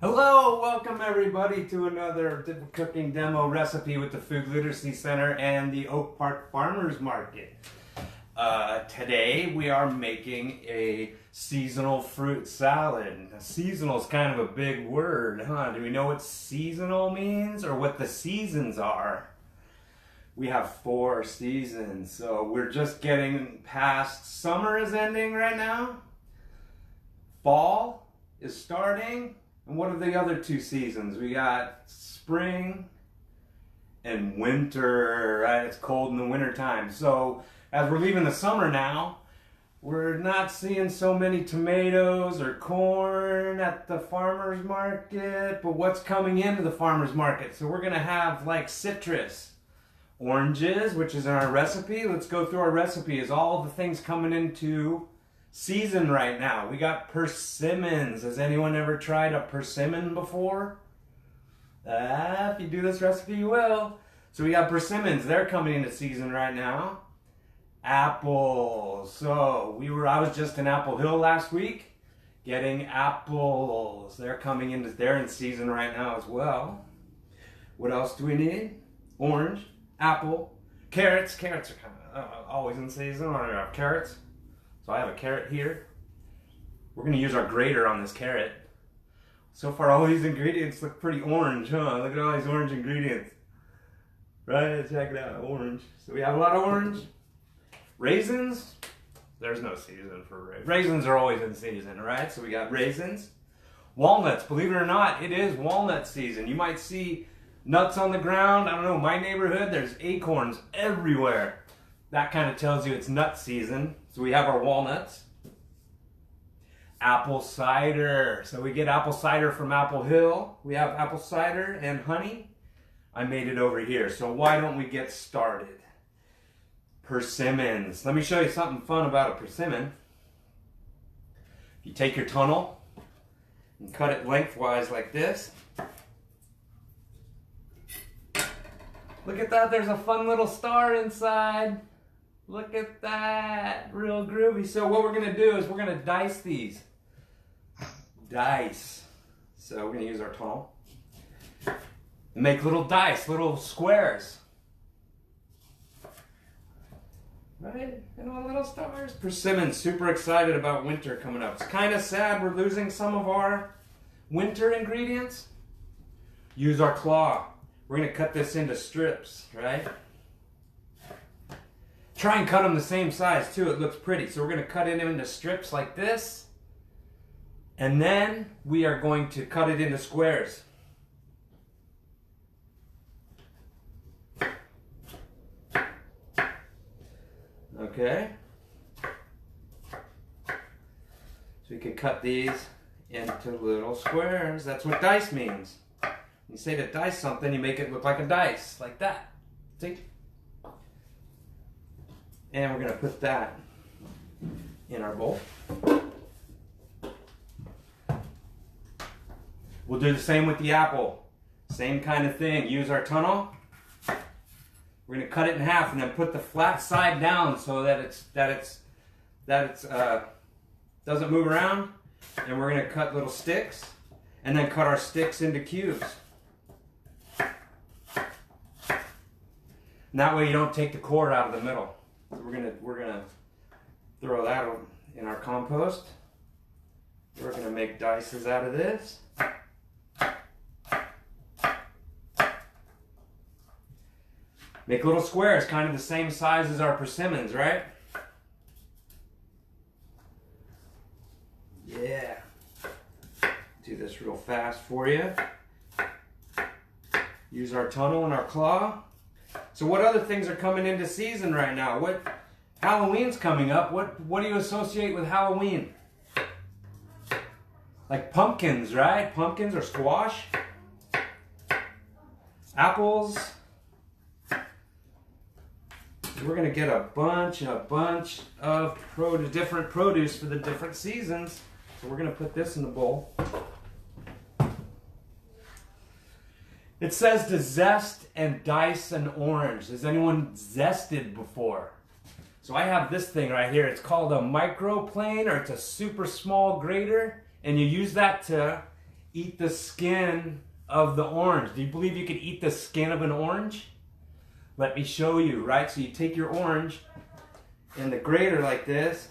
Hello, welcome everybody to another cooking demo recipe with the Food Literacy Center and the Oak Park Farmers Market. Today we are making a seasonal fruit salad. Now, seasonal is kind of a big word, huh? Do we know what seasonal means or what the seasons are? We have 4 seasons, so we're just getting past summer is ending right now. Fall is starting. And what are the other 2 seasons? We got spring and winter, right? It's cold in the winter time. So as we're leaving the summer now, we're not seeing so many tomatoes or corn at the farmer's market, but what's coming into the farmer's market? So we're gonna have like citrus, oranges, which is in our recipe. Let's go through our recipe. Is all the things coming into season right now. We got persimmons. Has anyone ever tried a persimmon before? If you do this recipe, you will. So we got persimmons. They're coming into season right now. Apples. So I was just in Apple Hill last week getting apples. They're in season right now as well. What else do we need? Orange, apple, carrots. Carrots are kind of always in season. I have carrots. So I have a carrot here. We're gonna use our grater on this carrot. So far all these ingredients look pretty orange, huh? Look at all these orange ingredients. Right, check it out, orange. So we have a lot of orange. Raisins, there's no season for raisins. Raisins are always in season, right? So we got raisins. Walnuts, believe it or not, it is walnut season. You might see nuts on the ground. I don't know, my neighborhood, there's acorns everywhere. That kind of tells you it's nut season. So we have our walnuts. Apple cider. So we get apple cider from Apple Hill. We have apple cider and honey. I made it over here. So why don't we get started? Persimmons. Let me show you something fun about a persimmon. You take your tunnel and cut it lengthwise like this. Look at that, there's a fun little star inside. Look at that, real groovy. So what we're gonna do is we're gonna dice these. Dice. So we're gonna use our tunnel and make little dice, little squares. Right, and all little stars. Persimmons, super excited about winter coming up. It's kind of sad we're losing some of our winter ingredients. Use our claw. We're gonna cut this into strips, right? Try and cut them the same size too, it looks pretty. So we're gonna cut it into strips like this. And then we are going to cut it into squares. Okay. So we can cut these into little squares. That's what dice means. You say to dice something, you make it look like a dice, like that. See? And we're gonna put that in our bowl. We'll do the same with the apple. Same kind of thing. Use our tunnel. We're gonna cut it in half and then put the flat side down so that it doesn't move around. And we're gonna cut little sticks and then cut our sticks into cubes. And that way you don't take the core out of the middle. We're gonna throw that in our compost. We're gonna make dices out of this. Make little squares, kind of the same size as our persimmons, right? Yeah. Do this real fast for you. Use our tunnel and our claw. So what other things are coming into season right now? Halloween's coming up. What do you associate with Halloween? Like pumpkins, right? Pumpkins or squash. Apples. We're gonna get a bunch of different produce for the different seasons. So we're gonna put this in the bowl. It says to zest and dice an orange. Has anyone zested before? So I have this thing right here. It's called a microplane, or it's a super small grater, and you use that to eat the skin of the orange. Do you believe you could eat the skin of an orange? Let me show you, right? So you take your orange in the grater like this,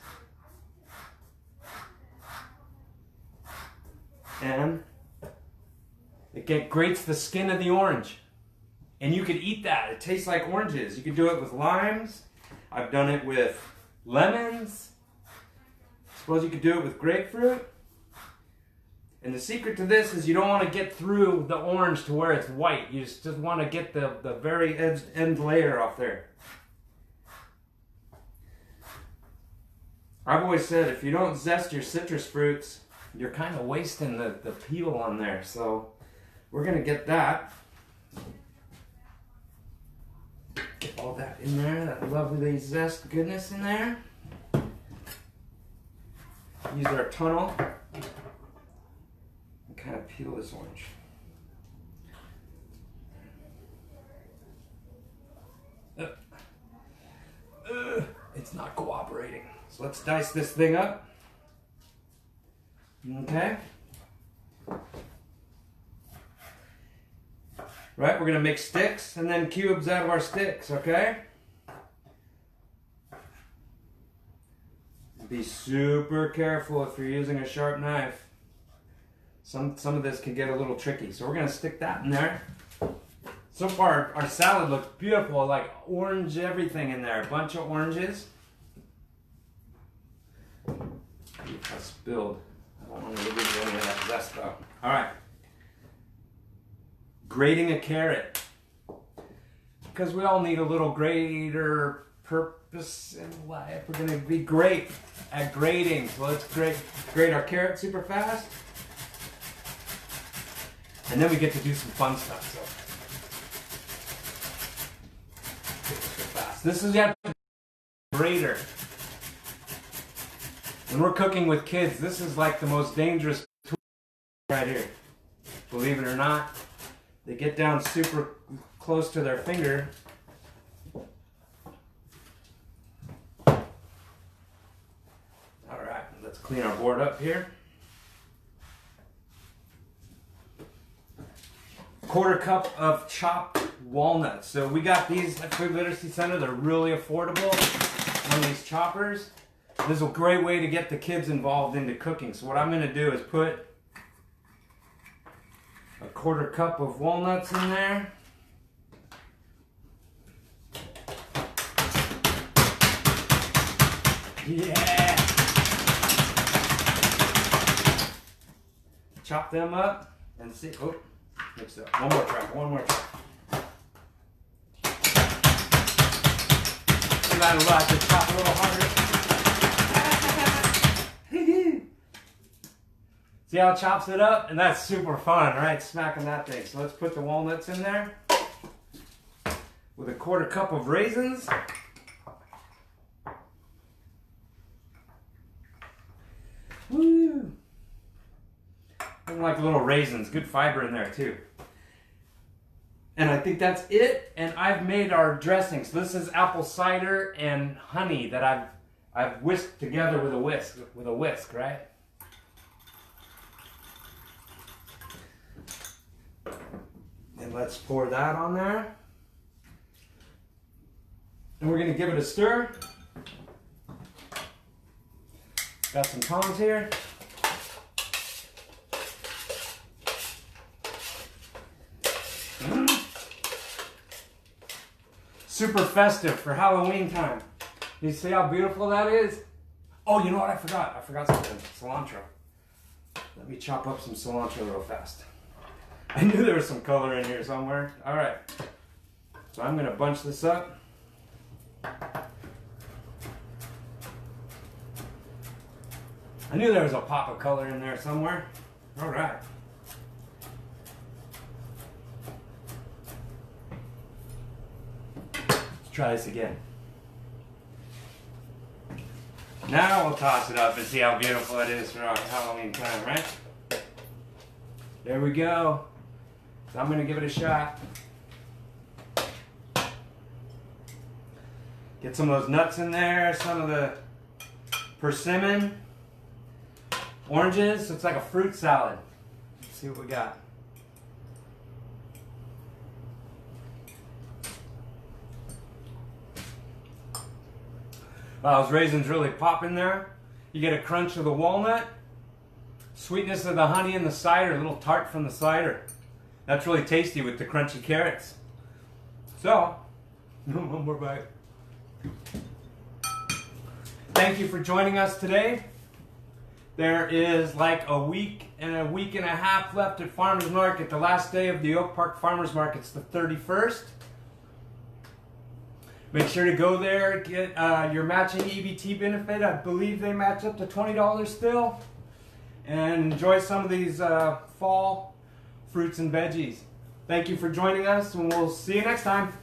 and it grates the skin of the orange. And you could eat that. It tastes like oranges. You could do it with limes. I've done it with lemons. Suppose you could do it with grapefruit. And the secret to this is you don't want to get through the orange to where it's white. You just want to get the very end layer off there. I've always said if you don't zest your citrus fruits, you're kind of wasting the peel on there. So we're going to get that. Get all that in there, that lovely zest goodness in there. Use our tunnel and kind of peel this orange. It's not cooperating. So let's dice this thing up. Okay. Right, we're going to make sticks and then cubes out of our sticks, okay? Be super careful if you're using a sharp knife. Some of this can get a little tricky. So we're going to stick that in there. So far, our salad looks beautiful, like orange everything in there. A bunch of oranges. I spilled. I don't want to give you any of that zest though. All right. Grating a carrot. Because we all need a little greater purpose in life. We're going to be great at grating. So let's grate our carrot super fast. And then we get to do some fun stuff. So this is a grater. When we're cooking with kids, this is like the most dangerous tool right here. Believe it or not. They get down super close to their finger. All right, let's clean our board up here. 1/4 cup of chopped walnuts. So we got these at Food Literacy Center. They're really affordable on these choppers. This is a great way to get the kids involved into cooking. So what I'm going to do is put a 1/4 cup of walnuts in there. Yeah! Chop them up and see. Oh, mix it up. One more try. You gotta like to chop a little harder. See how it chops it up? And that's super fun, right? Smacking that thing. So let's put the walnuts in there with a 1/4 cup of raisins. Woo! I like little raisins. Good fiber in there too. And I think that's it. And I've made our dressing. So this is apple cider and honey that I've whisked together with a whisk, right? And let's pour that on there. And we're going to give it a stir. Got some tongs here. Super festive for Halloween time. You see how beautiful that is? Oh, you know what I forgot? I forgot something. Cilantro. Let me chop up some cilantro real fast. I knew there was some color in here somewhere. All right. So I'm going to bunch this up. I knew there was a pop of color in there somewhere. All right. Let's try this again. Now we'll toss it up and see how beautiful it is for our Halloween time, right? There we go. So I'm going to give it a shot. Get some of those nuts in there, some of the persimmon, oranges. So it's like a fruit salad. see what we got. Wow, those raisins really pop in there. You get a crunch of the walnut, sweetness of the honey and the cider, a little tart from the cider. That's really tasty with the crunchy carrots. So, one more bite. Thank you for joining us today. There is like a week and a half left at Farmers Market. The last day of the Oak Park Farmers Market's the 31st. Make sure to go there, get your matching EBT benefit. I believe they match up to $20 still. And enjoy some of these fall fruits and veggies. Thank you for joining us, and we'll see you next time.